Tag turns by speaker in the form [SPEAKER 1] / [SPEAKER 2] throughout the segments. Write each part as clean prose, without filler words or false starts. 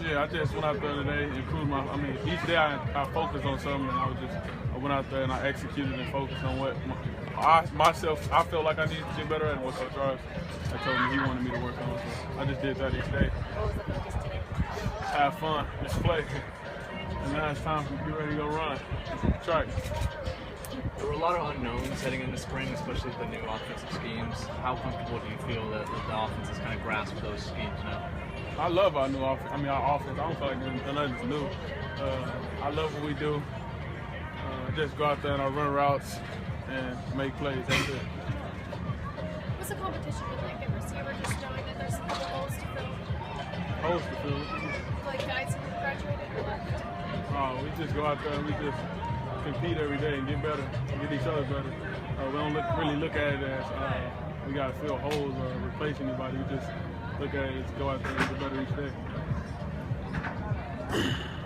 [SPEAKER 1] Yeah, I just went out there today, improved each day I focused on something, and I went out there and I executed and focused on what I felt like I needed to get better at, and what Coach Ross told me he wanted me to work on. So I just did that each day.
[SPEAKER 2] What was the focus today?
[SPEAKER 1] Have fun, just play. And now it's time to get ready to go run. Try.
[SPEAKER 3] There were a lot of unknowns heading into spring, especially with the new offensive schemes. How comfortable do you feel that the offense has kind of grasped those schemes now?
[SPEAKER 1] I love our new offense. Our offense. I don't feel like nothing's new. I love what we do. Just go out there and I run routes and make plays. That's it.
[SPEAKER 2] What's the competition been like at receiver? Just knowing that there's some holes to fill.
[SPEAKER 1] Holes to fill.
[SPEAKER 2] Like guys who graduated or left.
[SPEAKER 1] We just go out there and we just compete every day and get better, and get each other better. We don't really look at it as we got to fill holes or replace anybody. We just look at it as go out there and get better each day.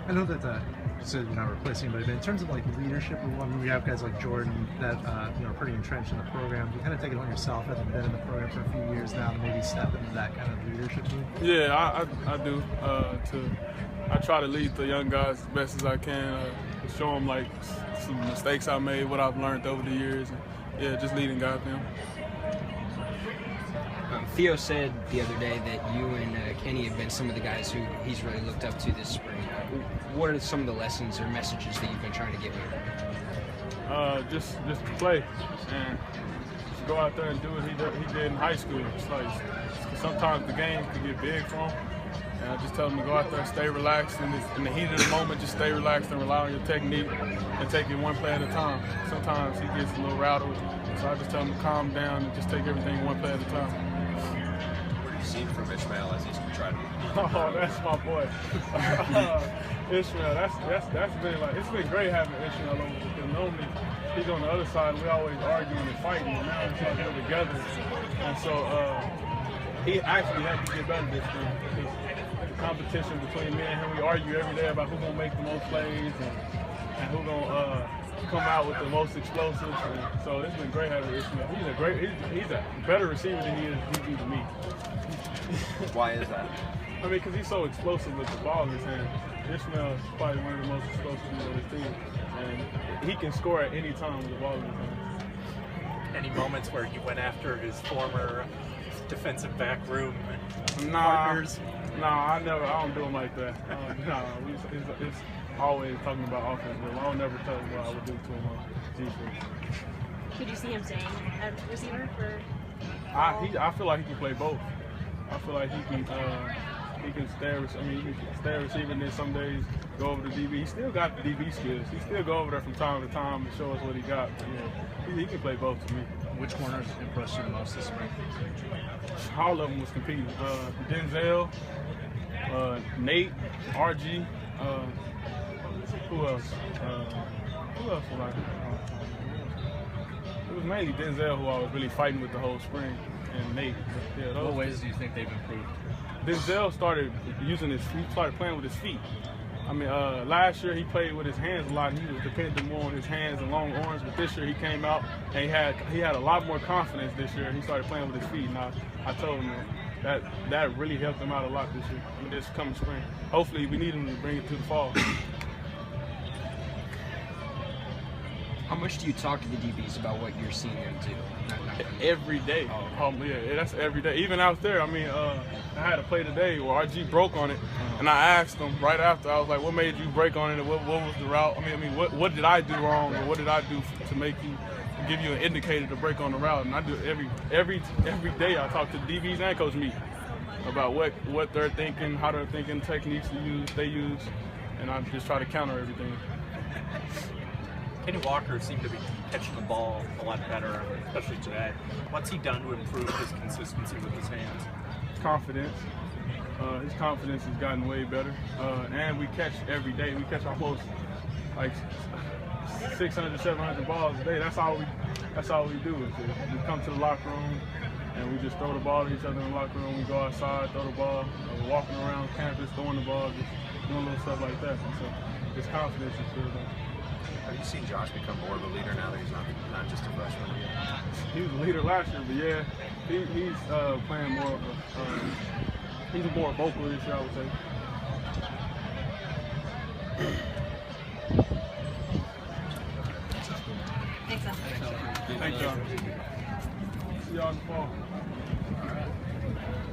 [SPEAKER 4] I know that you said you're not replacing anybody, but in terms of like leadership, we have guys like Jordan that are pretty entrenched in the program. You kind of take it on yourself, having been in the program for a few years now, to maybe step into that kind of leadership move.
[SPEAKER 1] Yeah, I do. I try to lead the young guys as best as I can. Show them like some mistakes I made, what I've learned over the years, and yeah, just leading guys them.
[SPEAKER 5] Theo said the other day that you and Kenny have been some of the guys who he's really looked up to this spring. What are some of the lessons or messages that you've been trying to give him?
[SPEAKER 1] Just to play and just go out there and do what he did in high school. It's like sometimes the game can get big for him. And I just tell him to go out there and stay relaxed. In the heat of the moment, just stay relaxed and rely on your technique and take it one play at a time. Sometimes he gets a little rattled, so I just tell him to calm down and just take everything one play at a time.
[SPEAKER 6] What have you seen from Ishmael as he's tried to?
[SPEAKER 1] Oh, that's my boy. Ishmael, that's been like, it's been great having Ishmael over because normally he's on the other side. We always arguing and fighting, and now we're trying to get together. And so he actually had to get better this year because the competition between me and him, we argue every day about who's gonna make the most plays and who's gonna come out with the most explosives. And so it's been great having Ishmael. He's a better receiver than he is to me.
[SPEAKER 6] Why is that?
[SPEAKER 1] I mean, because he's so explosive with the ball in his hand. Ishmael is probably one of the most explosive on his team, and he can score at any time with the ball in his hand.
[SPEAKER 3] Any moments where you went after his former defensive back room partners?
[SPEAKER 1] Nah, I don't do him like that. It's always talking about offense. I don't never tell him what I would do to him on defense.
[SPEAKER 2] Could you see him staying at receiver for?
[SPEAKER 1] I feel like he can play both. I feel like he can stay a receiver, and then some days go over the DB. He still got the DB skills. He still go over there from time to time and show us what he got. But, yeah, he can play both to me.
[SPEAKER 3] Which corners impressed you the most this spring?
[SPEAKER 1] All of them was competing. Denzel, Nate, RG. Who else? Who else was like? It was mainly Denzel who I was really fighting with the whole spring, and Nate. Yeah,
[SPEAKER 3] what ways do you think they've improved?
[SPEAKER 1] Denzel started playing with his feet. I mean, last year he played with his hands a lot, and he was dependent more on his hands and long arms. But this year he came out and he had a lot more confidence this year. And he started playing with his feet, and I told him that really helped him out a lot this year. This coming spring. Hopefully, we need him to bring it to the fall.
[SPEAKER 5] How much do you talk to the DBs about what you're seeing them do?
[SPEAKER 1] Every day. Yeah, that's every day. Even out there, I mean, I had a play today where RG broke on it, and I asked him right after, I was like, what made you break on it, and what was the route? I mean, what did I do wrong, or what did I do to make you, give you an indicator to break on the route? And I do every day I talk to the DBs and Coach Meat about what they're thinking, how they're thinking, techniques they use, and I just try to counter everything.
[SPEAKER 3] Kenny Walker seemed to be catching the ball a lot better, especially today. What's he done to improve his consistency with his hands?
[SPEAKER 1] Confidence. His confidence has gotten way better. And we catch every day. We catch almost like 600 to 700 balls a day. That's all we do. We come to the locker room and we just throw the ball to each other in the locker room. We go outside, throw the ball, walking around campus, throwing the ball, just doing little stuff like that. And so his confidence is good.
[SPEAKER 6] Have you seen Josh become more of a leader now that he's not just a freshman?
[SPEAKER 1] He was a leader last year, but yeah, he's playing more of he's a more vocal this year, I would say.
[SPEAKER 2] Thanks, Al.
[SPEAKER 1] Thank y'all. See y'all in the fall.